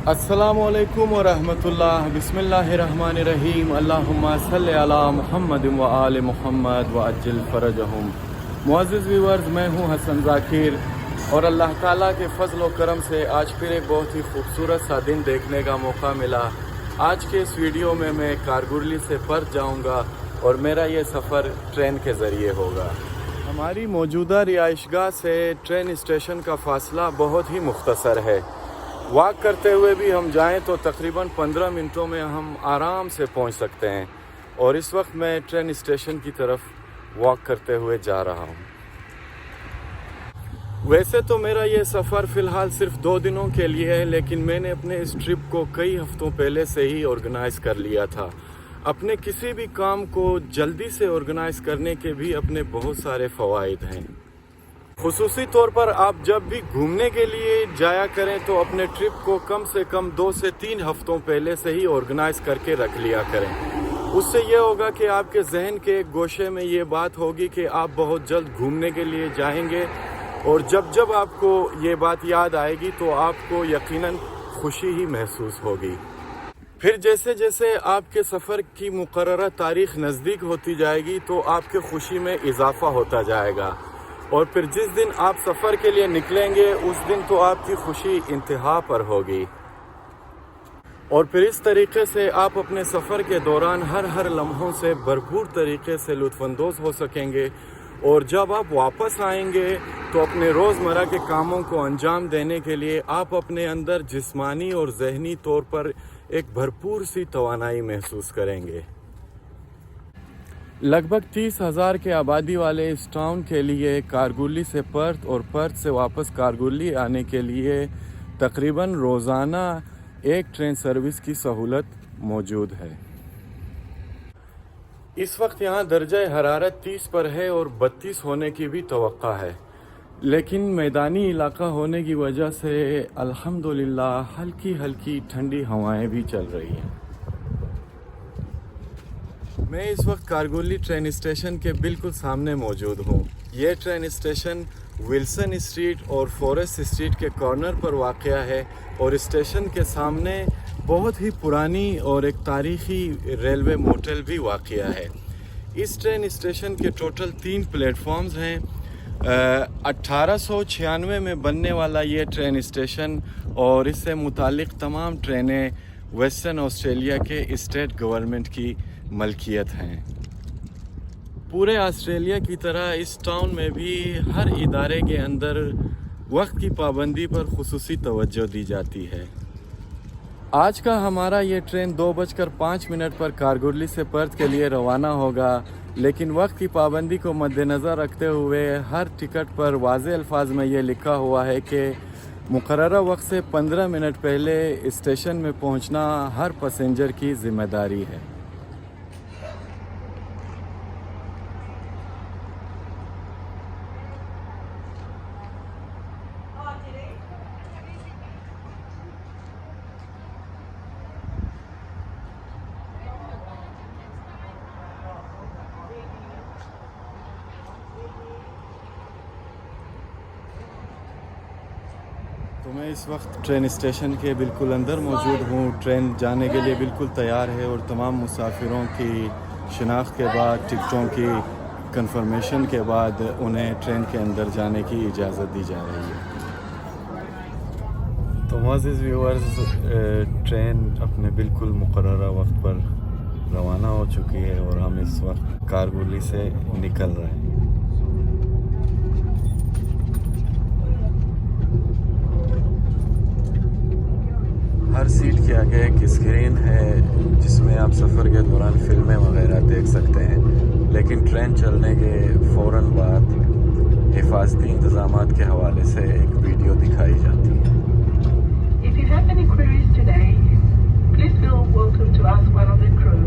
अस्सलामुअलैकुम वरहमतुल्लाह बिस्मिल्लाहिर्रहमानिर्रहीम अल्लाहुम्मा सल्लि अला मुहम्मद व आले मुहम्मद व अज्जिल फरजहुम। मुअज़्ज़िज़ व्यूअर्स, मैं हूं हसन ज़ाकिर और अल्लाह ताला के फ़ज़ल व करम से आज फिर एक बहुत ही खूबसूरत सा दिन देखने का मौका मिला। आज के इस वीडियो में मैं कारगुरली से पर्थ जाऊंगा और मेरा ये सफ़र ट्रेन के ज़रिए होगा। हमारी मौजूदा रिहाइशगाह से ट्रेन स्टेशन का फ़ासला बहुत ही मुख्तसर है। वॉक करते हुए भी हम जाएं तो तकरीबन 15 मिनटों में हम आराम से पहुंच सकते हैं और इस वक्त मैं ट्रेन स्टेशन की तरफ वॉक करते हुए जा रहा हूं। वैसे तो मेरा ये सफ़र फ़िलहाल सिर्फ 2 दिनों के लिए है, लेकिन मैंने अपने इस ट्रिप को कई हफ्तों पहले से ही ऑर्गेनाइज़ कर लिया था। अपने किसी भी काम को जल्दी से ऑर्गेनाइज़ करने के भी अपने बहुत सारे फ़वाइद हैं। खुसूसी तौर पर आप जब भी घूमने के लिए जाया करें तो अपने ट्रिप को कम से कम 2 से 3 हफ्तों पहले से ही ऑर्गेनाइज करके रख लिया करें। उससे यह होगा कि आपके जहन के एक गोशे में ये बात होगी कि आप बहुत जल्द घूमने के लिए जाएंगे और जब जब आपको ये बात याद आएगी तो आपको यकीनन खुशी ही महसूस होगी। फिर जैसे जैसे आपके सफ़र की मुकर्ररा तारीख नज़दीक होती जाएगी तो आपके खुशी में इजाफा होता जाएगा और फिर जिस दिन आप सफ़र के लिए निकलेंगे उस दिन तो आपकी खुशी इंतहा पर होगी और फिर इस तरीके से आप अपने सफ़र के दौरान हर लम्हों से भरपूर तरीके से लुत्फ़अंदोज़ हो सकेंगे और जब आप वापस आएंगे तो अपने रोज़मर्रा के कामों को अंजाम देने के लिए आप अपने अंदर जिस्मानी और ज़हनी तौर पर एक भरपूर सी तवानाई महसूस करेंगे। लगभग 30,000 के आबादी वाले इस टाउन के लिए कारगुरली से पर्थ और पर्थ से वापस कारगुरली आने के लिए तकरीबन रोज़ाना एक ट्रेन सर्विस की सहूलत मौजूद है। इस वक्त यहाँ दर्जा हरारत 30 पर है और 32 होने की भी तवक्का है, लेकिन मैदानी इलाका होने की वजह से अल्हम्दुलिल्लाह हल्की ठंडी हवाएं भी चल रही हैं। मैं इस वक्त कारगुरली ट्रेन स्टेशन के बिल्कुल सामने मौजूद हूँ। ये ट्रेन स्टेशन विल्सन स्ट्रीट और फॉरेस्ट स्ट्रीट के कॉर्नर पर वाक़या है और स्टेशन के सामने बहुत ही पुरानी और एक तारीख़ी रेलवे मोटल भी वाक़या है। इस ट्रेन स्टेशन के टोटल 3 प्लेटफॉर्म्स हैं। 1896 में बनने वाला ये ट्रेन स्टेशन और इससे मुतालिक तमाम ट्रेनें वेस्टर्न ऑस्ट्रेलिया के स्टेट गवर्नमेंट की मलकियत हैं। पूरे ऑस्ट्रेलिया की तरह इस टाउन में भी हर इदारे के अंदर वक्त की पाबंदी पर खुसूसी तवज्जो दी जाती है। आज का हमारा ये ट्रेन 2:05 पर कारगुरली से पर्थ के लिए रवाना होगा, लेकिन वक्त की पाबंदी को मद्देनज़र रखते हुए हर टिकट पर वाज़े अल्फाज में ये लिखा हुआ है कि मुकर्ररा वक्त से 15 मिनट पहले स्टेशन में पहुंचना हर पैसेंजर की ज़िम्मेदारी है। तो मैं इस वक्त ट्रेन स्टेशन के बिल्कुल अंदर मौजूद हूँ। ट्रेन जाने के लिए बिल्कुल तैयार है और तमाम मुसाफिरों की शिनाख्त के बाद, टिकटों की कंफर्मेशन के बाद उन्हें ट्रेन के अंदर जाने की इजाज़त दी जा रही है। तो मुअज़्ज़िज़ व्यूअर्स, ट्रेन अपने बिल्कुल मुकर्ररा वक्त पर रवाना हो चुकी है और हम इस वक्त कारगुरली से निकल रहे हैं। हर सीट के आगे एक स्क्रीन है जिसमें आप सफ़र के दौरान फिल्में वगैरह देख सकते हैं, लेकिन ट्रेन चलने के फ़ौरन बाद हिफाजती इंतज़ामात के हवाले से एक वीडियो दिखाई जाती है। If you have any queries today, please feel welcome to ask one of the crew.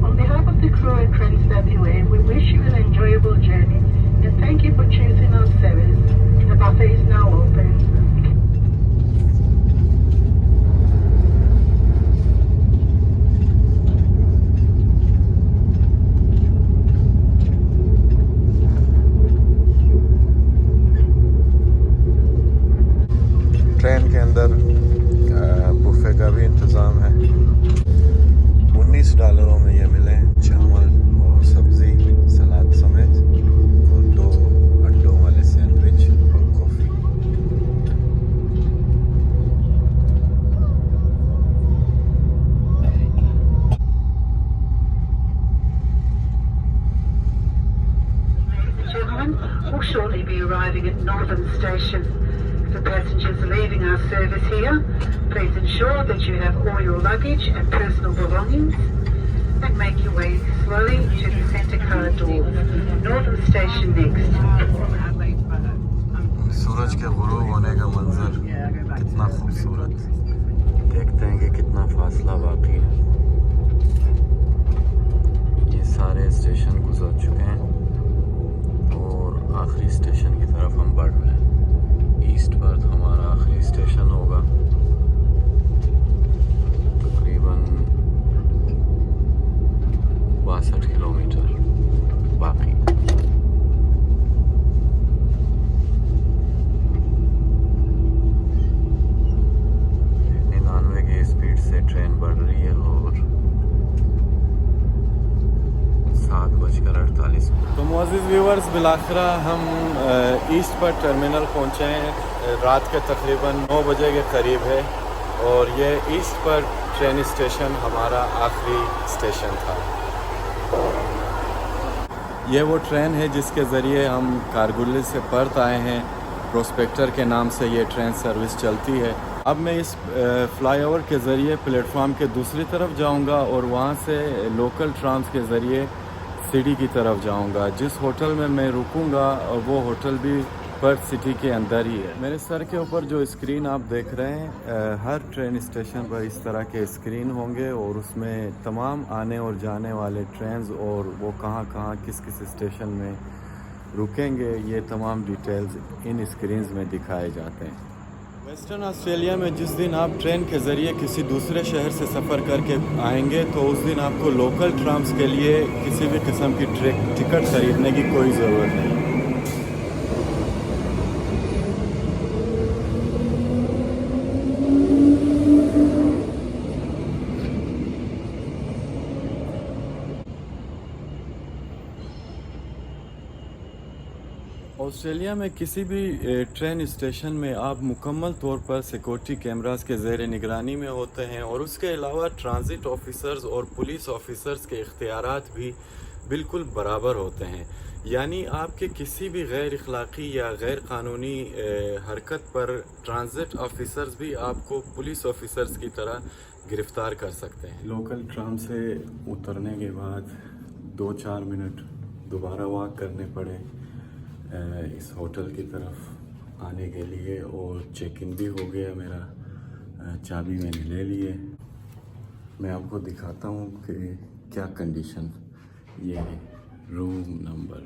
On behalf of the crew at Transnet WA, we wish you an enjoyable journey and thank you for choosing our service. The buffet is now open. Northern Station. For passengers leaving our service here, please ensure that you have all your luggage and personal belongings and make your way slowly to the centre car doors. Northern Station next. सूरज के गुरूब होने का मंजर कितना खूबसूरत। देखते हैं कि कितना फासला बाकी है। ये सारे स्टेशन गुजर चुके हैं और आखिरी स्टेशन की तरफ हम बढ़ रहे हैं। ईस्ट पर्थ हमारा आखिरी स्टेशन होगा। तकरीबन 62 किलोमीटर बाकी। 99 की स्पीड से ट्रेन बढ़ रही है और 7:48। तो मुअज़्ज़िज़ व्यूअर्स, बिलाखिरा हम ईस्ट पर टर्मिनल पहुँचे हैं। रात के तकरीबन 9 बजे के करीब है और ये ईस्ट पर ट्रेन स्टेशन हमारा आखिरी स्टेशन था। ये वो ट्रेन है जिसके ज़रिए हम कारगिल से पर्थ आए हैं। प्रोस्पेक्टर के नाम से ये ट्रेन सर्विस चलती है। अब मैं इस फ्लाईओवर के ज़रिए प्लेटफार्म के दूसरी तरफ जाऊंगा और वहाँ से लोकल ट्रांस के ज़रिए सिटी की तरफ जाऊंगा। जिस होटल में मैं रुकूंगा वो होटल भी पर्थ सिटी के अंदर ही है। मेरे सर के ऊपर जो स्क्रीन आप देख रहे हैं, हर ट्रेन स्टेशन पर इस तरह के स्क्रीन होंगे और उसमें तमाम आने और जाने वाले ट्रेन्स और वो कहाँ कहाँ किस किस स्टेशन में रुकेंगे, ये तमाम डिटेल्स इन स्क्रीन्स में दिखाए जाते हैं। वेस्टर्न ऑस्ट्रेलिया में जिस दिन आप ट्रेन के ज़रिए किसी दूसरे शहर से सफ़र करके आएंगे तो उस दिन आपको लोकल ट्राम्स के लिए किसी भी किस्म की टिकट ख़रीदने की कोई ज़रूरत नहीं। ऑस्ट्रेलिया में किसी भी ट्रेन स्टेशन में आप मुकम्मल तौर पर सिक्योरिटी कैमरास के ज़ेर निगरानी में होते हैं और उसके अलावा ट्रांजिट ऑफिसर्स और पुलिस ऑफिसर्स के इख्तियारात भी बिल्कुल बराबर होते हैं। यानी आपके किसी भी गैर अखलाक़ी या गैर क़ानूनी हरकत पर ट्रांजिट ऑफिसर्स भी आपको पुलिस ऑफिसर्स की तरह गिरफ़्तार कर सकते हैं। लोकल ट्राम से उतरने के बाद 2-4 मिनट दोबारा वॉक करने पड़े इस होटल की तरफ आने के लिए और चेक इन भी हो गया मेरा। चाबी मैंने ले ली है। मैं आपको दिखाता हूँ कि क्या कंडीशन ये है। Room number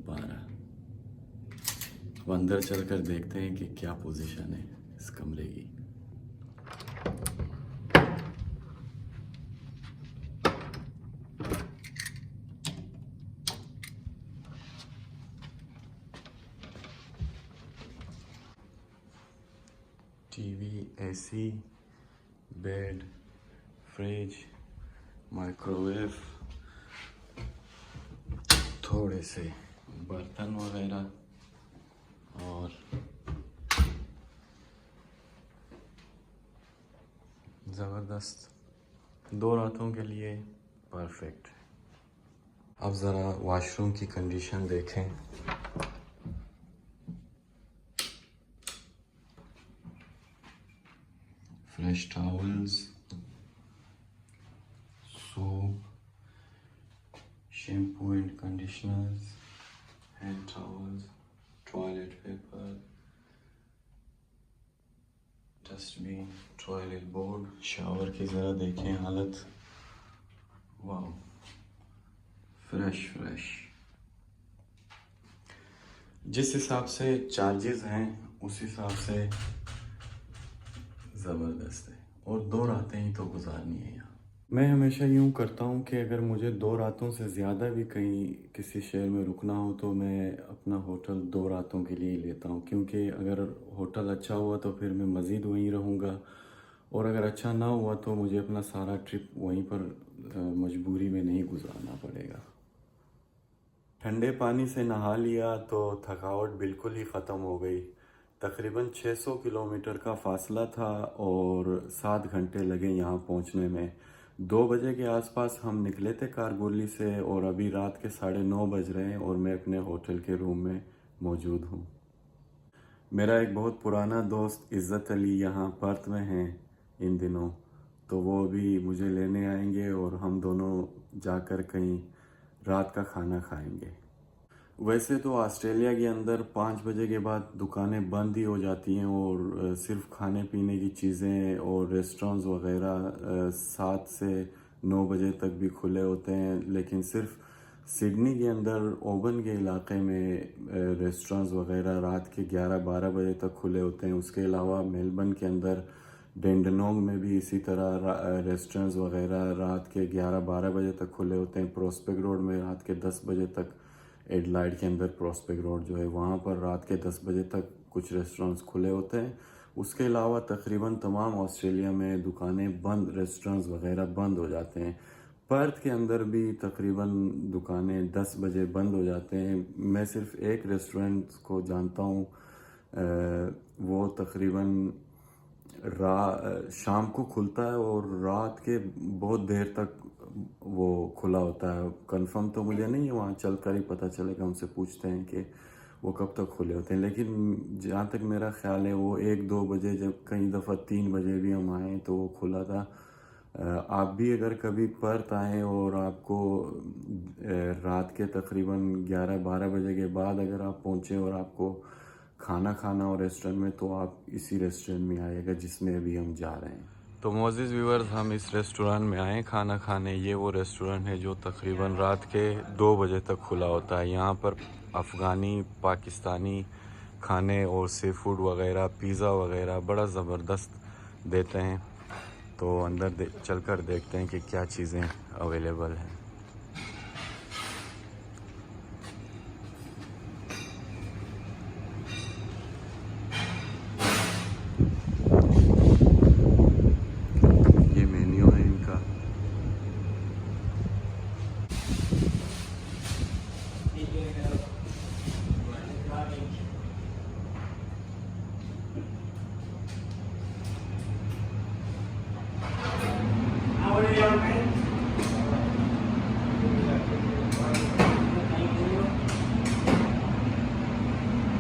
12। अब अंदर चलकर देखते हैं कि क्या पोजीशन है इस कमरे की। TV, AC, bed, fridge, microwave, थोड़े से बर्तन वगैरह और ज़बरदस्त 2 रातों के लिए परफेक्ट। अब ज़रा वॉशरूम की कंडीशन देखें। Fresh towels, soap, shampoo and conditioners, hand towels, toilet paper, dustbin, toilet board. Shower की ज़रा देखें हालत, वाह, फ्रेश। जिस हिसाब से चार्जेस हैं उस हिसाब से ज़बरदस्त है और 2 रातें ही तो गुजारनी है यहाँ। मैं हमेशा यूँ करता हूँ कि अगर मुझे 2 रातों से ज़्यादा भी कहीं किसी शहर में रुकना हो तो मैं अपना होटल 2 रातों के लिए लेता हूँ, क्योंकि अगर होटल अच्छा हुआ तो फिर मैं मज़ीद वहीं रहूँगा और अगर अच्छा ना हुआ तो मुझे अपना सारा ट्रिप वहीं पर मजबूरी में नहीं गुजारना पड़ेगा। ठंडे पानी से नहा लिया तो थकावट बिल्कुल ही ख़त्म हो गई। तकरीबन 600 किलोमीटर का फ़ासला था और 7 घंटे लगे यहाँ पहुँचने में। 2 बजे के आसपास हम निकले थे कारगोली से और अभी रात के 9:30 बज रहे हैं और मैं अपने होटल के रूम में मौजूद हूँ। मेरा एक बहुत पुराना दोस्त इज़्ज़त अली यहाँ पर्थ में हैं इन दिनों, तो वो भी मुझे लेने आएंगे और हम दोनों जाकर कहीं रात का खाना खाएंगे। वैसे तो ऑस्ट्रेलिया के अंदर 5 बजे के बाद दुकानें बंद ही हो जाती हैं और सिर्फ खाने पीने की चीज़ें और रेस्टोरेंट्स वगैरह 7 से 9 बजे तक भी खुले होते हैं। लेकिन सिर्फ सिडनी के अंदर ओबन के इलाके में रेस्टोरेंट्स वगैरह रात के 11-12 बजे तक खुले होते हैं। उसके अलावा मेलबर्न के अंदर डेंडनोंग में भी इसी तरह रेस्टोरेंट्स वगैरह रात के 11-12 बजे तक खुले होते हैं। प्रोस्पेक्ट रोड में रात के 10 बजे तक, एडलाइड के अंदर प्रोस्पेक्ट रोड जो है वहाँ पर रात के 10 बजे तक कुछ रेस्टोरेंट्स खुले होते हैं। उसके अलावा तकरीबन तमाम ऑस्ट्रेलिया में दुकानें बंद, रेस्टोरेंट्स वगैरह बंद हो जाते हैं। पर्थ के अंदर भी तकरीबन दुकानें 10 बजे बंद हो जाते हैं। मैं सिर्फ एक रेस्टोरेंट को जानता हूँ, वो तकरीबन शाम को खुलता है और रात के बहुत देर तक वो खुला होता है। कंफर्म तो मुझे नहीं है, वहाँ चल कर ही पता चलेगा, हमसे पूछते हैं कि वो कब तक खुले होते हैं। लेकिन जहाँ तक मेरा ख्याल है वो 1-2 बजे, जब कई दफ़ा 3 बजे भी हम आए तो वो खुला था। आप भी अगर कभी पर्थ आएँ और आपको रात के तकरीबन 11-12 बजे के बाद अगर आप पहुँचे और आपको खाना खाना हो रेस्टोरेंट में, तो आप इसी रेस्टोरेंट में आइएगा जिसमें अभी हम जा रहे हैं। तो मोअज़्ज़िज़ व्यूअर्स, हम इस रेस्टोरेंट में आए खाना खाने। ये वो रेस्टोरेंट है जो तकरीबन रात के 2 बजे तक खुला होता है। यहाँ पर अफ़गानी, पाकिस्तानी खाने और सी फूड वगैरह, पिज़्ज़ा वगैरह बड़ा ज़बरदस्त देते हैं। तो अंदर चल कर देखते हैं कि क्या चीज़ें अवेलेबल हैं।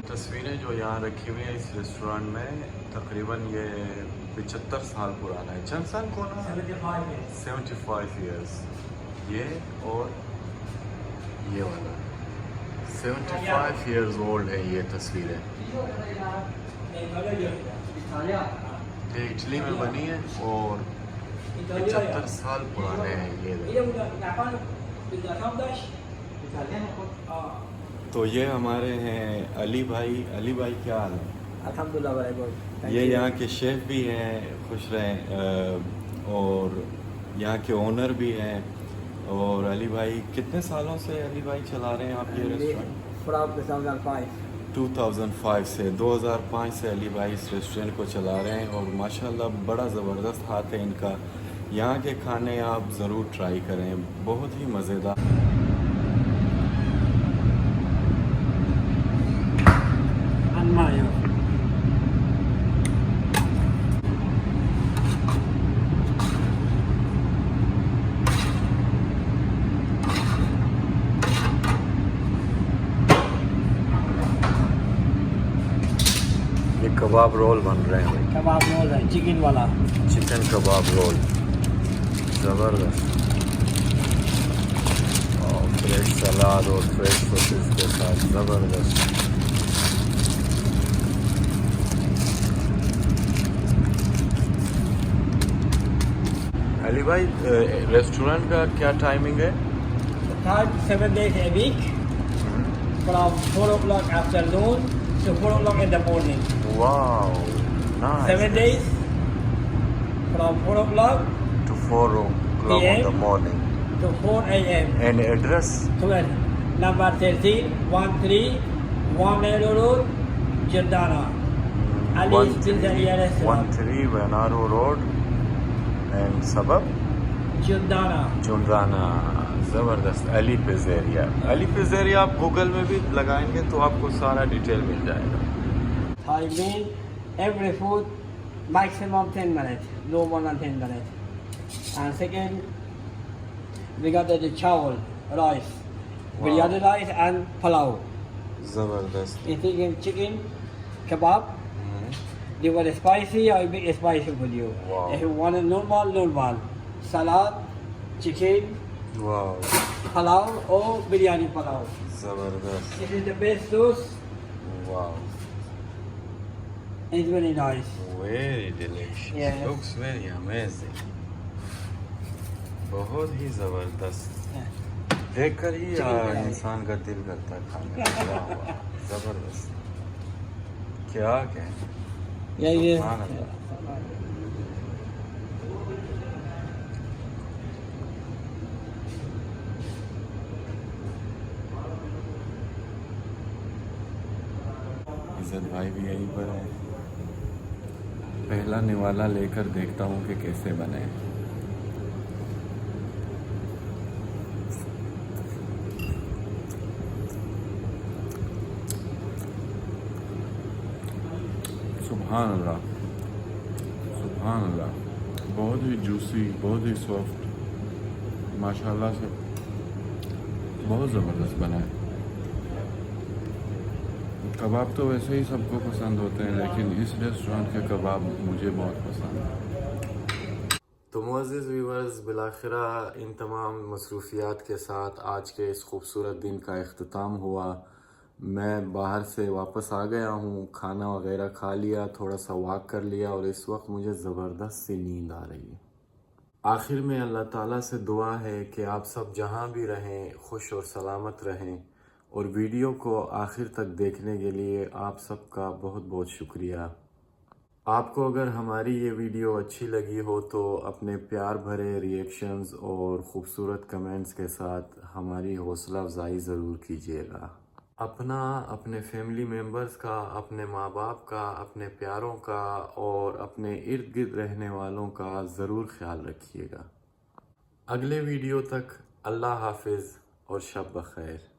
तस्वीरें जो यहाँ रखी हुई है इस रेस्टोरेंट में, तकरीबन ये 75 साल पुराना है। चंद साल कौन है? 75 ईयर्स। ये और ये वाला 75 ईयर्स ओल्ड है ये तस्वीरें। ये इटली में बनी है और 75 साल पुराने हैं ये। तो ये हमारे हैं अली भाई। अली भाई क्या हाल है? अल्हम्दुलिल्लाह भाई, बहुत ये यहाँ के शेफ़ भी हैं, खुश रहें, और यहाँ के ओनर भी हैं। और अली भाई कितने सालों से अली भाई चला रहे हैं आप ये रेस्टोरेंट? फ्रॉम 2005 से 2005 से अली भाई इस रेस्टोरेंट को चला रहे हैं और माशाल्लाह बड़ा ज़बरदस्त हाथ है इनका। यहाँ के खाने आप ज़रूर ट्राई करें, बहुत ही मज़ेदार। ये कबाब रोल बन रहे हैं भाई। कबाब रोल है, चिकन वाला, चिकन कबाब रोल ज़बरदस्त, और फ्रेश सलाद और फ्रेश सॉसेस के साथ ज़बरदस्त। अली भाई, रेस्टोरेंट का क्या टाइमिंग है? 7 days a week from 4 o'clock afternoon to 4 o'clock in the morning. Wow, nice. 7 days from 4 o'clock to 4 o'clock in the morning. to 4 a.m. And address? 12, number 13, 13 Wanero Road, Jordana. Ali's Pizzeria Restaurant, 13 Wanero Road and suburb? Jordana. जुंडाना। ज़बरदस्त। Ali pizzeria. Ali pizzeria आप Google में भी लगाएंगे तो आपको सारा detail मिल जाएगा। Thai meal, every food maximum 10 minutes, no more than 10 minutes. And second, we got the chawal, rice, biryani rice and palau. ज़बरदस्त। If you get chicken, kebab. Do you want it spicy or a bit spicy for you? Wow. If you want it normal. Salad, chicken, wow, palau or biryani palau. जबरदस्त, This is the best sauce. Wow, It's very nice. Very delicious, Yes. Looks very amazing, बहुत ही जबरदस्त, Yeah. देखकर ही Chicken biryani. इंसान का दिल करता है खाने का। वाह, वाह, जबरदस्त, क्या कहें। Yeah. सुभान अल्लाह। इज्जत भाई भी यहीं पर है। पहला निवाला लेकर देखता हूँ कि कैसे बने। सुभान अल्लाह, सुभान अल्लाह, बहुत ही जूसी, बहुत ही सॉफ्ट, माशाल्लाह से बहुत ज़बरदस्त बना है। कबाब तो वैसे ही सबको पसंद होते हैं, लेकिन इस रेस्टोरेंट के कबाब मुझे बहुत पसंद है। तो मुअज़्ज़िज़ व्यूअर्स, बिलाखिरा इन तमाम मसरूफ़ियात के साथ आज के इस खूबसूरत दिन का इख्तिताम हुआ। मैं बाहर से वापस आ गया हूँ, खाना वगैरह खा लिया, थोड़ा सा वॉक कर लिया और इस वक्त मुझे ज़बरदस्त सी नींद आ रही है। आखिर में अल्लाह ताला से दुआ है कि आप सब जहाँ भी रहें खुश और सलामत रहें। और वीडियो को आखिर तक देखने के लिए आप सबका बहुत बहुत शुक्रिया। आपको अगर हमारी ये वीडियो अच्छी लगी हो तो अपने प्यार भरे रिएक्शंस और ख़ूबसूरत कमेंट्स के साथ हमारी हौसला अफजाई ज़रूर कीजिएगा। अपना, अपने फैमिली मेम्बर्स का, अपने माँ बाप का, अपने प्यारों का और अपने इर्द गिर्द रहने वालों का ज़रूर ख्याल रखिएगा। अगले वीडियो तक अल्लाह हाफिज़ और शब बखैर।